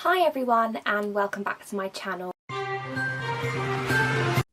Hi everyone and welcome back to my channel.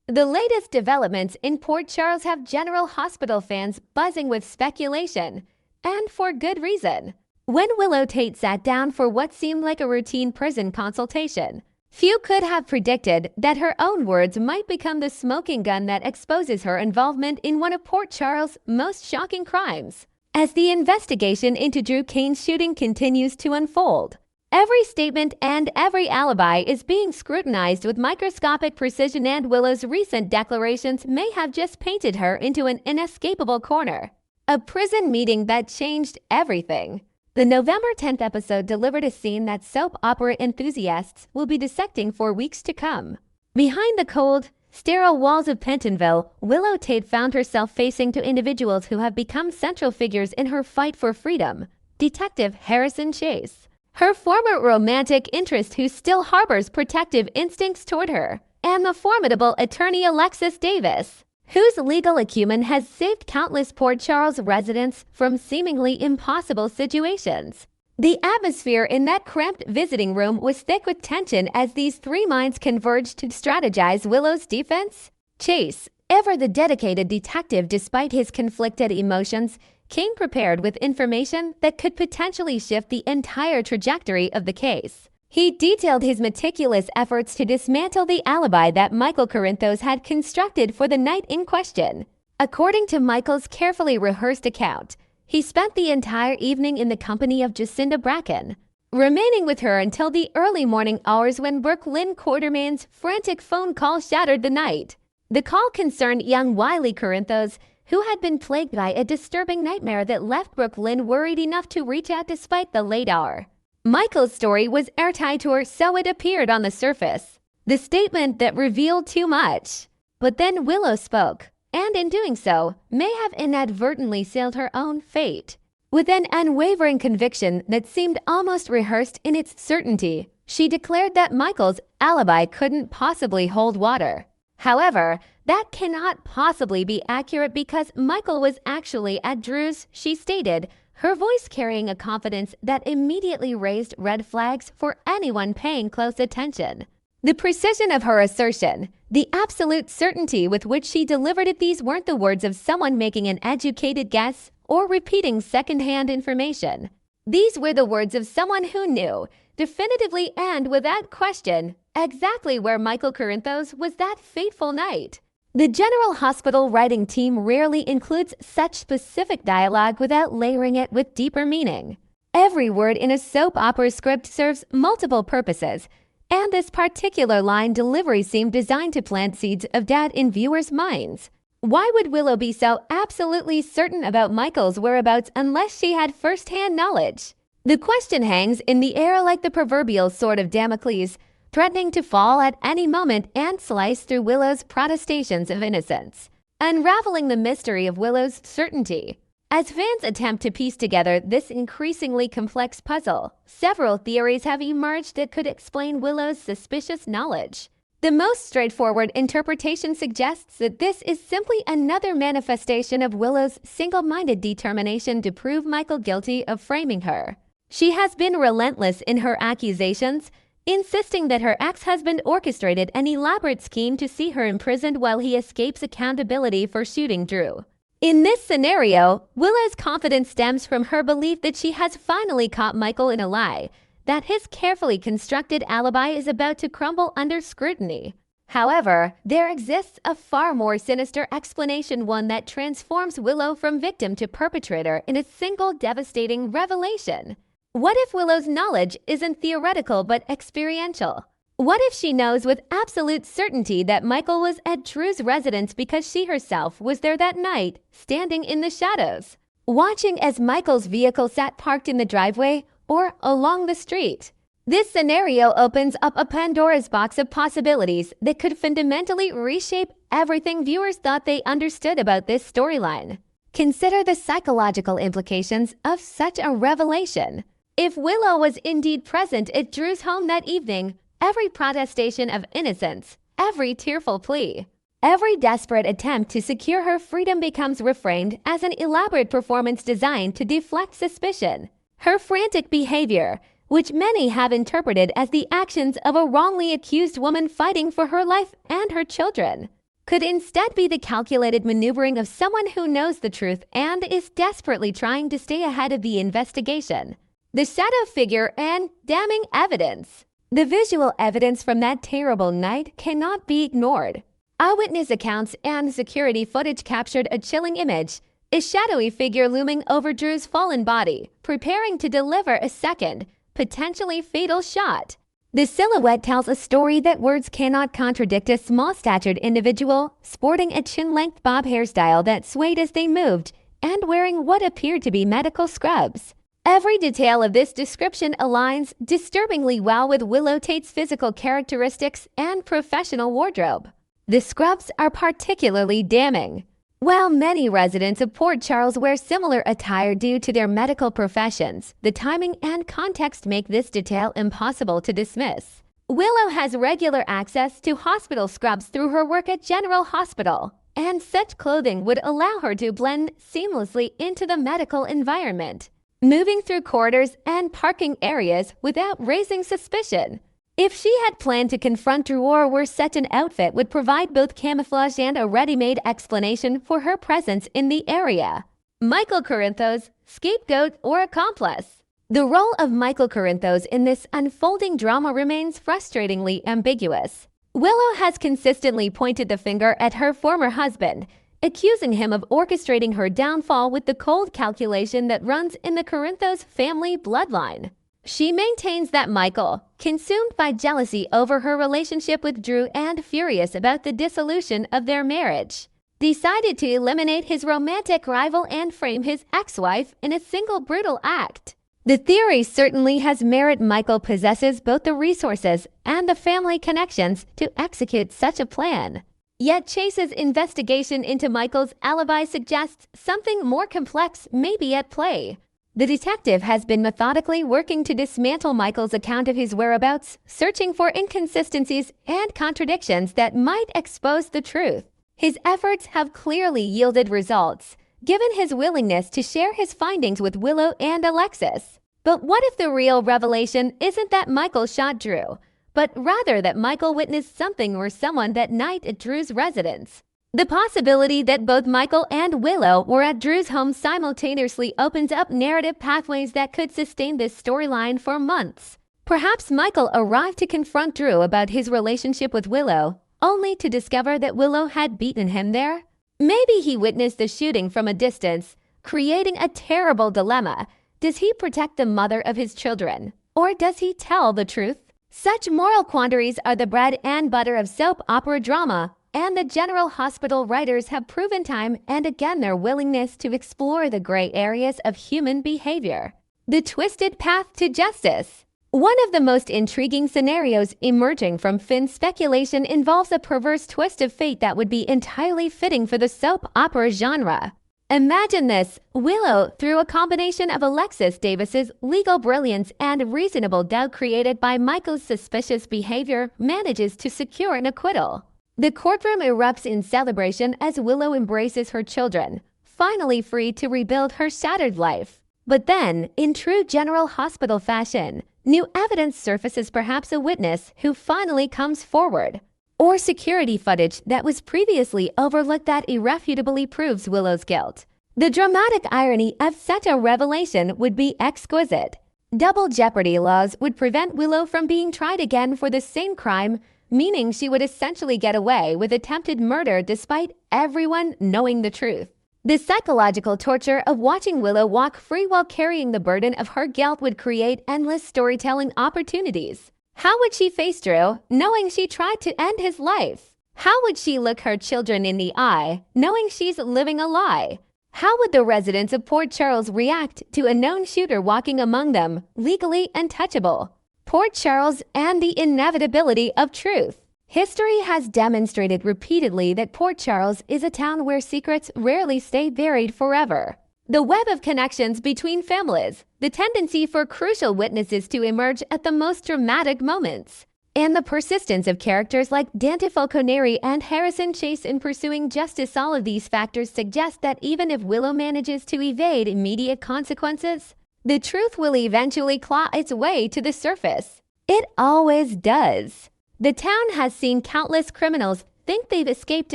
The latest developments in Port Charles have General Hospital fans buzzing with speculation, and for good reason. When Willow Tate sat down for what seemed like a routine prison consultation, few could have predicted that her own words might become the smoking gun that exposes her involvement in one of Port Charles' most shocking crimes. As the investigation into Drew Cain's shooting continues to unfold, every statement and every alibi is being scrutinized with microscopic precision, and Willow's recent declarations may have just painted her into an inescapable corner. A prison meeting that changed everything. The November 10th episode delivered a scene that soap opera enthusiasts will be dissecting for weeks to come. Behind the cold, sterile walls of Pentonville, Willow Tate found herself facing to individuals who have become central figures in her fight for freedom. Detective Harrison Chase, her former romantic interest who still harbors protective instincts toward her, and the formidable attorney Alexis Davis, whose legal acumen has saved countless Port Charles residents from seemingly impossible situations. The atmosphere in that cramped visiting room was thick with tension as these three minds converged to strategize Willow's defense. Chase, ever the dedicated detective despite his conflicted emotions, came prepared with information that could potentially shift the entire trajectory of the case. He detailed his meticulous efforts to dismantle the alibi that Michael Corinthos had constructed for the night in question. According to Michael's carefully rehearsed account, he spent the entire evening in the company of Jacinda Bracken, remaining with her until the early morning hours when Brooklyn Quartermain's frantic phone call shattered the night. The call concerned young Wiley Corinthos, who had been plagued by a disturbing nightmare that left Brooklyn worried enough to reach out despite the late hour. Michael's story was airtight, or so it appeared on the surface. The statement that revealed too much. But then Willow spoke, and in doing so, may have inadvertently sealed her own fate. With an unwavering conviction that seemed almost rehearsed in its certainty, she declared that Michael's alibi couldn't possibly hold water. However, that cannot possibly be accurate because Michael was actually at Drew's, she stated, her voice carrying a confidence that immediately raised red flags for anyone paying close attention. The precision of her assertion, the absolute certainty with which she delivered it, these weren't the words of someone making an educated guess or repeating secondhand information. These were the words of someone who knew, definitively and without question, exactly where Michael Corinthos was that fateful night. The General Hospital writing team rarely includes such specific dialogue without layering it with deeper meaning. Every word in a soap opera script serves multiple purposes, and this particular line delivery seemed designed to plant seeds of doubt in viewers' minds. Why would Willow be so absolutely certain about Michael's whereabouts unless she had first-hand knowledge? The question hangs in the air like the proverbial sword of Damocles, threatening to fall at any moment and slice through Willow's protestations of innocence, unraveling the mystery of Willow's certainty. As fans attempt to piece together this increasingly complex puzzle, several theories have emerged that could explain Willow's suspicious knowledge. The most straightforward interpretation suggests that this is simply another manifestation of Willow's single-minded determination to prove Michael guilty of framing her. She has been relentless in her accusations, insisting that her ex-husband orchestrated an elaborate scheme to see her imprisoned while he escapes accountability for shooting Drew. In this scenario, Willow's confidence stems from her belief that she has finally caught Michael in a lie, that his carefully constructed alibi is about to crumble under scrutiny. However, there exists a far more sinister explanation, one that transforms Willow from victim to perpetrator in a single devastating revelation. What if Willow's knowledge isn't theoretical but experiential? What if she knows with absolute certainty that Michael was at Drew's residence because she herself was there that night, standing in the shadows, watching as Michael's vehicle sat parked in the driveway or along the street? This scenario opens up a Pandora's box of possibilities that could fundamentally reshape everything viewers thought they understood about this storyline. Consider the psychological implications of such a revelation. If Willow was indeed present at Drew's home that evening, every protestation of innocence, every tearful plea, every desperate attempt to secure her freedom becomes reframed as an elaborate performance designed to deflect suspicion. Her frantic behavior, which many have interpreted as the actions of a wrongly accused woman fighting for her life and her children, could instead be the calculated maneuvering of someone who knows the truth and is desperately trying to stay ahead of the investigation. The shadow figure and damning evidence. The visual evidence from that terrible night cannot be ignored. Eyewitness accounts and security footage captured a chilling image, a shadowy figure looming over Drew's fallen body, preparing to deliver a second, potentially fatal shot. The silhouette tells a story that words cannot contradict. A small-statured individual, sporting a chin-length bob hairstyle that swayed as they moved, and wearing what appeared to be medical scrubs. Every detail of this description aligns disturbingly well with Willow Tate's physical characteristics and professional wardrobe. The scrubs are particularly damning. While many residents of Port Charles wear similar attire due to their medical professions, the timing and context make this detail impossible to dismiss. Willow has regular access to hospital scrubs through her work at General Hospital, and such clothing would allow her to blend seamlessly into the medical environment, moving through corridors and parking areas without raising suspicion. If she had planned to confront Drew or were such an outfit would provide both camouflage and a ready-made explanation for her presence in the area. Michael Corinthos, scapegoat or accomplice. The role of Michael Corinthos in this unfolding drama remains frustratingly ambiguous. Willow has consistently pointed the finger at her former husband, accusing him of orchestrating her downfall with the cold calculation that runs in the Corinthos family bloodline. She maintains that Michael, consumed by jealousy over her relationship with Drew and furious about the dissolution of their marriage, decided to eliminate his romantic rival and frame his ex-wife in a single brutal act. The theory certainly has merit. Michael possesses both the resources and the family connections to execute such a plan. Yet Chase's investigation into Michael's alibi suggests something more complex may be at play. The detective has been methodically working to dismantle Michael's account of his whereabouts, searching for inconsistencies and contradictions that might expose the truth. His efforts have clearly yielded results, given his willingness to share his findings with Willow and Alexis. But what if the real revelation isn't that Michael shot Drew, but rather that Michael witnessed something or someone that night at Drew's residence? The possibility that both Michael and Willow were at Drew's home simultaneously opens up narrative pathways that could sustain this storyline for months. Perhaps Michael arrived to confront Drew about his relationship with Willow, only to discover that Willow had beaten him there. Maybe he witnessed the shooting from a distance, creating a terrible dilemma. Does he protect the mother of his children, or does he tell the truth? Such moral quandaries are the bread and butter of soap opera drama, and the General Hospital writers have proven time and again their willingness to explore the gray areas of human behavior. The twisted path to justice. One of the most intriguing scenarios emerging from Finn's speculation involves a perverse twist of fate that would be entirely fitting for the soap opera genre. Imagine this: Willow, through a combination of Alexis Davis's legal brilliance and reasonable doubt created by Michael's suspicious behavior, manages to secure an acquittal. The courtroom erupts in celebration as Willow embraces her children, finally free to rebuild her shattered life. But then, in true General Hospital fashion, new evidence surfaces, perhaps a witness who finally comes forward, or security footage that was previously overlooked that irrefutably proves Willow's guilt. The dramatic irony of such a revelation would be exquisite. Double jeopardy laws would prevent Willow from being tried again for the same crime, meaning she would essentially get away with attempted murder despite everyone knowing the truth. The psychological torture of watching Willow walk free while carrying the burden of her guilt would create endless storytelling opportunities. How would she face Drew, knowing she tried to end his life? How would she look her children in the eye, knowing she's living a lie? How would the residents of Port Charles react to a known shooter walking among them, legally untouchable? Port Charles and the inevitability of truth. History has demonstrated repeatedly that Port Charles is a town where secrets rarely stay buried forever. The web of connections between families, the tendency for crucial witnesses to emerge at the most dramatic moments, and the persistence of characters like Dante Falconeri and Harrison Chase in pursuing justice. All of these factors suggest that even if Willow manages to evade immediate consequences, the truth will eventually claw its way to the surface. It always does. The town has seen countless criminals think they've escaped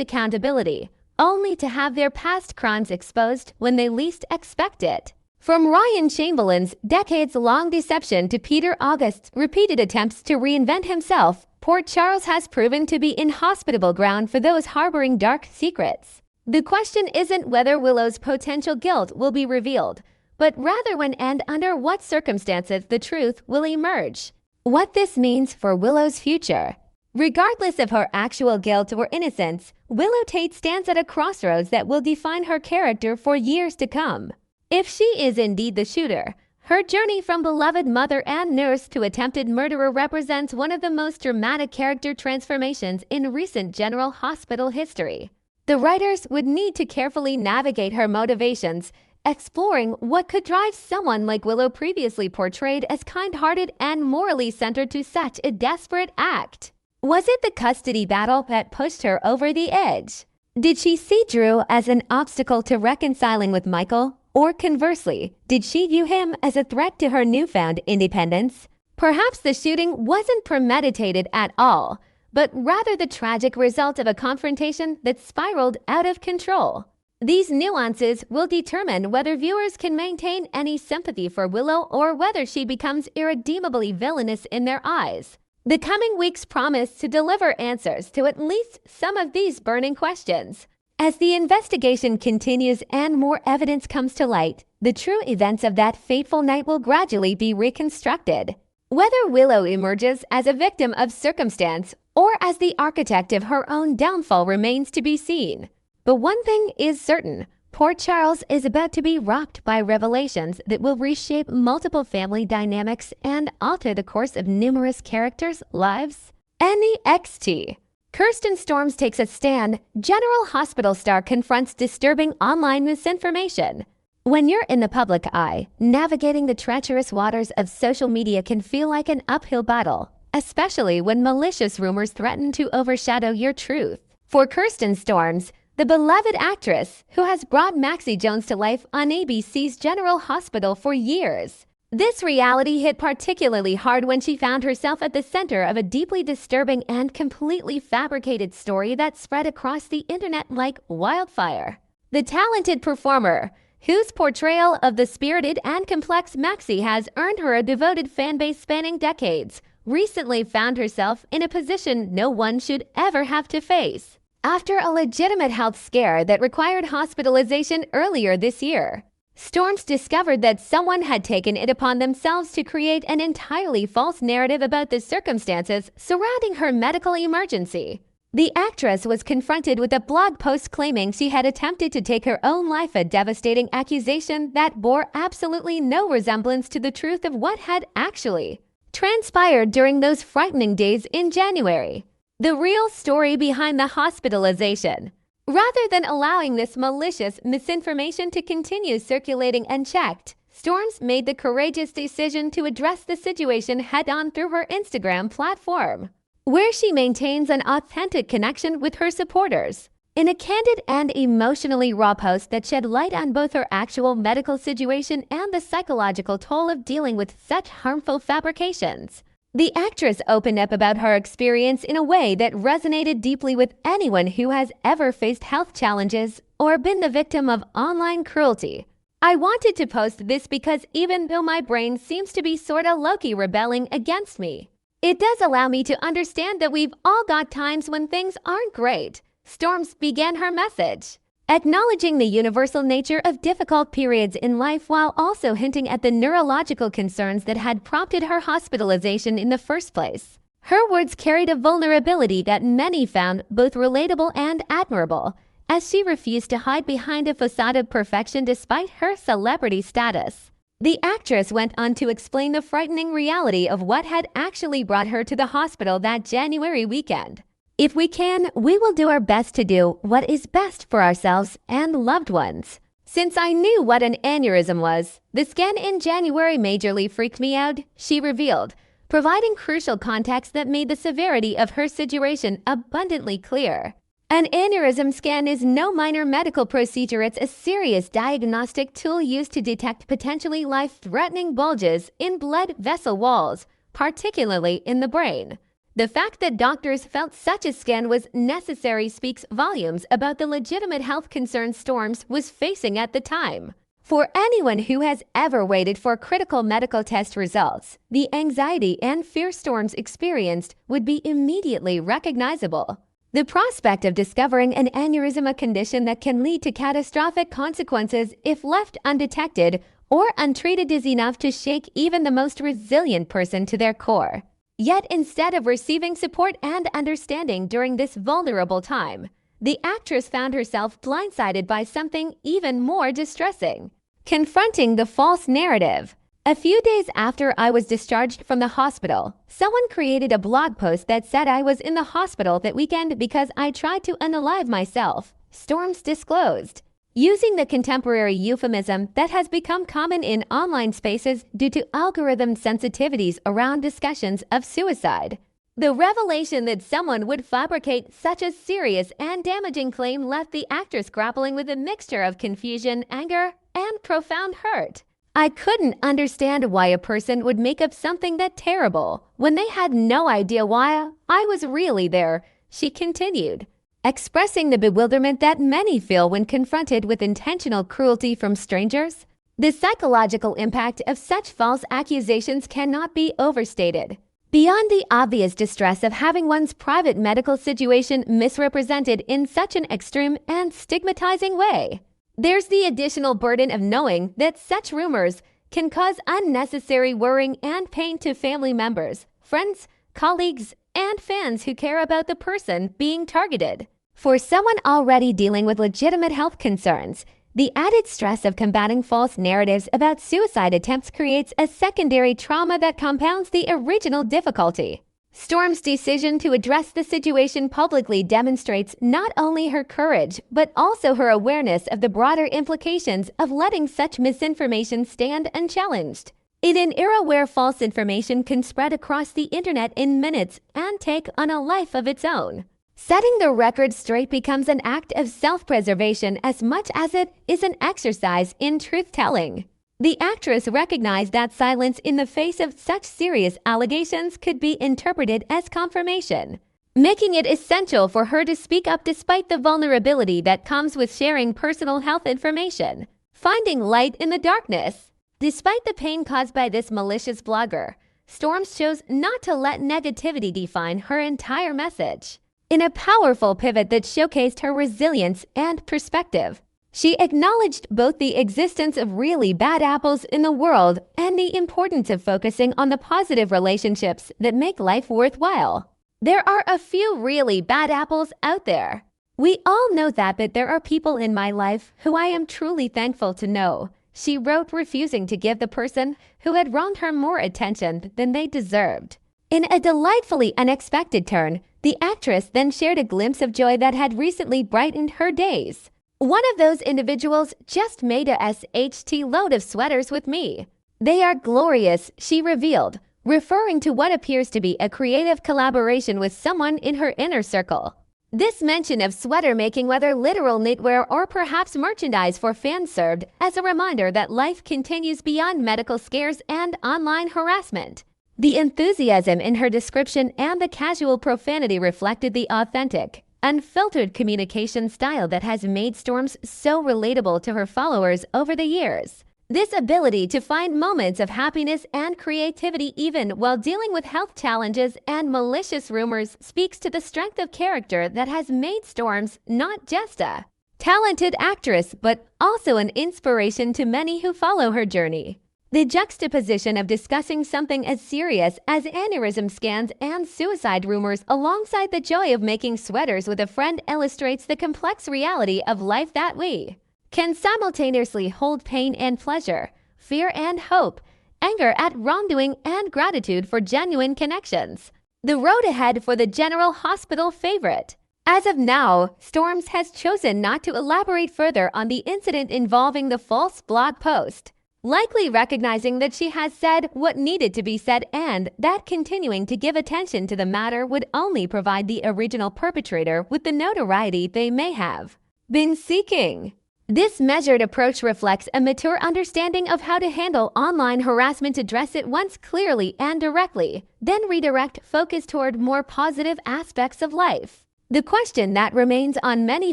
accountability, only to have their past crimes exposed when they least expect it. From Ryan Chamberlain's decades-long deception to Peter August's repeated attempts to reinvent himself, Port Charles has proven to be inhospitable ground for those harboring dark secrets. The question isn't whether Willow's potential guilt will be revealed, but rather when and under what circumstances the truth will emerge. What this means for Willow's future. Regardless of her actual guilt or innocence, Willow Tate stands at a crossroads that will define her character for years to come. If she is indeed the shooter, her journey from beloved mother and nurse to attempted murderer represents one of the most dramatic character transformations in recent General Hospital history. The writers would need to carefully navigate her motivations, exploring what could drive someone like Willow, previously portrayed as kind-hearted and morally centered, to such a desperate act. Was it the custody battle that pushed her over the edge? Did she see Drew as an obstacle to reconciling with Michael? Or conversely, did she view him as a threat to her newfound independence? Perhaps the shooting wasn't premeditated at all, but rather the tragic result of a confrontation that spiraled out of control. These nuances will determine whether viewers can maintain any sympathy for Willow or whether she becomes irredeemably villainous in their eyes. The coming weeks promise to deliver answers to at least some of these burning questions. As the investigation continues and more evidence comes to light, the true events of that fateful night will gradually be reconstructed. Whether Willow emerges as a victim of circumstance or as the architect of her own downfall remains to be seen. But one thing is certain, Port Charles is about to be rocked by revelations that will reshape multiple family dynamics and alter the course of numerous characters' lives. NEXT. Kirsten Storms takes a stand. General Hospital star confronts disturbing online misinformation. When you're in the public eye, navigating the treacherous waters of social media can feel like an uphill battle, especially when malicious rumors threaten to overshadow your truth. For Kirsten Storms, the beloved actress who has brought Maxie Jones to life on ABC's General Hospital for years, this reality hit particularly hard when she found herself at the center of a deeply disturbing and completely fabricated story that spread across the internet like wildfire. The talented performer, whose portrayal of the spirited and complex Maxie has earned her a devoted fanbase spanning decades, recently found herself in a position no one should ever have to face. After a legitimate health scare that required hospitalization earlier this year, Storms discovered that someone had taken it upon themselves to create an entirely false narrative about the circumstances surrounding her medical emergency. The actress was confronted with a blog post claiming she had attempted to take her own life, a devastating accusation that bore absolutely no resemblance to the truth of what had actually transpired during those frightening days in January. The real story behind the hospitalization. Rather than allowing this malicious misinformation to continue circulating unchecked, Storms made the courageous decision to address the situation head-on through her Instagram platform, where she maintains an authentic connection with her supporters. In a candid and emotionally raw post that shed light on both her actual medical situation and the psychological toll of dealing with such harmful fabrications, the actress opened up about her experience in a way that resonated deeply with anyone who has ever faced health challenges or been the victim of online cruelty. I wanted to post this because even though my brain seems to be sorta low-key rebelling against me, it does allow me to understand that we've all got times when things aren't great. Storms began her message, acknowledging the universal nature of difficult periods in life while also hinting at the neurological concerns that had prompted her hospitalization in the first place. Her words carried a vulnerability that many found both relatable and admirable, as she refused to hide behind a facade of perfection despite her celebrity status. The actress went on to explain the frightening reality of what had actually brought her to the hospital that January weekend. If we can, we will do our best to do what is best for ourselves and loved ones. Since I knew what an aneurysm was, the scan in January majorly freaked me out, she revealed, providing crucial context that made the severity of her situation abundantly clear. An aneurysm scan is no minor medical procedure. It's a serious diagnostic tool used to detect potentially life-threatening bulges in blood vessel walls, particularly in the brain. The fact that doctors felt such a scan was necessary speaks volumes about the legitimate health concerns Storms was facing at the time. For anyone who has ever waited for critical medical test results, the anxiety and fear Storms experienced would be immediately recognizable. The prospect of discovering an aneurysm, a condition that can lead to catastrophic consequences if left undetected or untreated, is enough to shake even the most resilient person to their core. Yet instead of receiving support and understanding during this vulnerable time, the actress found herself blindsided by something even more distressing: confronting the false narrative. A few days after I was discharged from the hospital, someone created a blog post that said I was in the hospital that weekend because I tried to unalive myself, Storms disclosed, using the contemporary euphemism that has become common in online spaces due to algorithm sensitivities around discussions of suicide. The revelation that someone would fabricate such a serious and damaging claim left the actress grappling with a mixture of confusion, anger, and profound hurt. I couldn't understand why a person would make up something that terrible when they had no idea why I was really there, she continued, expressing the bewilderment that many feel when confronted with intentional cruelty from strangers. The psychological impact of such false accusations cannot be overstated. Beyond the obvious distress of having one's private medical situation misrepresented in such an extreme and stigmatizing way, there's the additional burden of knowing that such rumors can cause unnecessary worrying and pain to family members, friends, colleagues, and fans who care about the person being targeted. For someone already dealing with legitimate health concerns, the added stress of combating false narratives about suicide attempts creates a secondary trauma that compounds the original difficulty. Storm's decision to address the situation publicly demonstrates not only her courage, but also her awareness of the broader implications of letting such misinformation stand unchallenged. In an era where false information can spread across the internet in minutes and take on a life of its own, setting the record straight becomes an act of self-preservation as much as it is an exercise in truth-telling. The actress recognized that silence in the face of such serious allegations could be interpreted as confirmation, making it essential for her to speak up despite the vulnerability that comes with sharing personal health information. Finding light in the darkness. Despite the pain caused by this malicious blogger, Storms chose not to let negativity define her entire message. In a powerful pivot that showcased her resilience and perspective, she acknowledged both the existence of really bad apples in the world and the importance of focusing on the positive relationships that make life worthwhile. There are a few really bad apples out there. We all know that, but there are people in my life who I am truly thankful to know, she wrote, refusing to give the person who had wronged her more attention than they deserved. In a delightfully unexpected turn, the actress then shared a glimpse of joy that had recently brightened her days. One of those individuals just made a SHT load of sweaters with me. They are glorious, she revealed, referring to what appears to be a creative collaboration with someone in her inner circle. This mention of sweater making, whether literal knitwear or perhaps merchandise for fans, served as a reminder that life continues beyond medical scares and online harassment. The enthusiasm in her description and the casual profanity reflected the authentic, unfiltered communication style that has made Storms so relatable to her followers over the years. This ability to find moments of happiness and creativity even while dealing with health challenges and malicious rumors speaks to the strength of character that has made Storms not just a talented actress, but also an inspiration to many who follow her journey. The juxtaposition of discussing something as serious as aneurysm scans and suicide rumors alongside the joy of making sweaters with a friend illustrates the complex reality of life that we can simultaneously hold pain and pleasure, fear and hope, anger at wrongdoing and gratitude for genuine connections. The road ahead for the General Hospital favorite. As of now, Storms has chosen not to elaborate further on the incident involving the false blog post. likely recognizing that she has said what needed to be said and that continuing to give attention to the matter would only provide the original perpetrator with the notoriety they may have been seeking. This measured approach reflects a mature understanding of how to handle online harassment, address it once clearly and directly, then redirect focus toward more positive aspects of life. The question that remains on many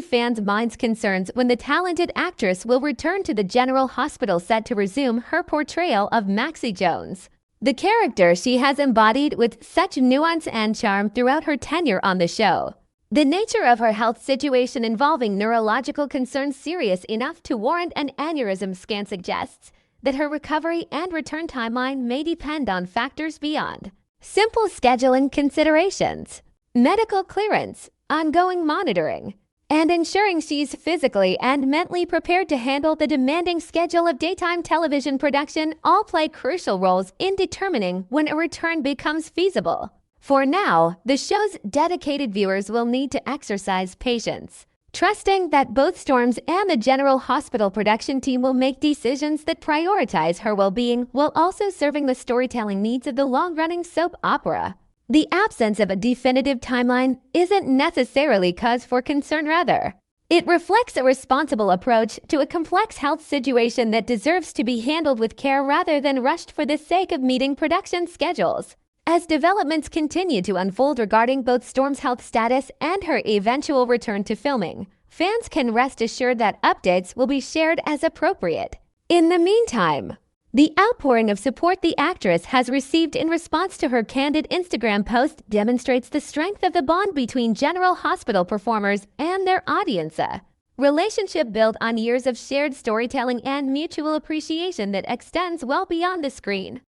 fans' minds concerns when the talented actress will return to the General Hospital set to resume her portrayal of Maxie Jones, the character she has embodied with such nuance and charm throughout her tenure on the show. The nature of her health situation involving neurological concerns serious enough to warrant an aneurysm scan suggests that her recovery and return timeline may depend on factors beyond simple scheduling considerations, medical clearance, ongoing monitoring, and ensuring she's physically and mentally prepared to handle the demanding schedule of daytime television production all play crucial roles in determining when a return becomes feasible. For now, the show's dedicated viewers will need to exercise patience, trusting that both Storms and the General Hospital production team will make decisions that prioritize her well-being while also serving the storytelling needs of the long-running soap opera. The absence of a definitive timeline isn't necessarily cause for concern, rather. It reflects a responsible approach to a complex health situation that deserves to be handled with care rather than rushed for the sake of meeting production schedules. As developments continue to unfold regarding both Storm's health status and her eventual return to filming, fans can rest assured that updates will be shared as appropriate. In the meantime, the outpouring of support the actress has received in response to her candid Instagram post demonstrates the strength of the bond between General Hospital performers and their audience. A relationship built on years of shared storytelling and mutual appreciation that extends well beyond the screen.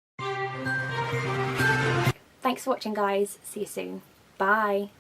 Thanks for watching, guys. See you soon. Bye.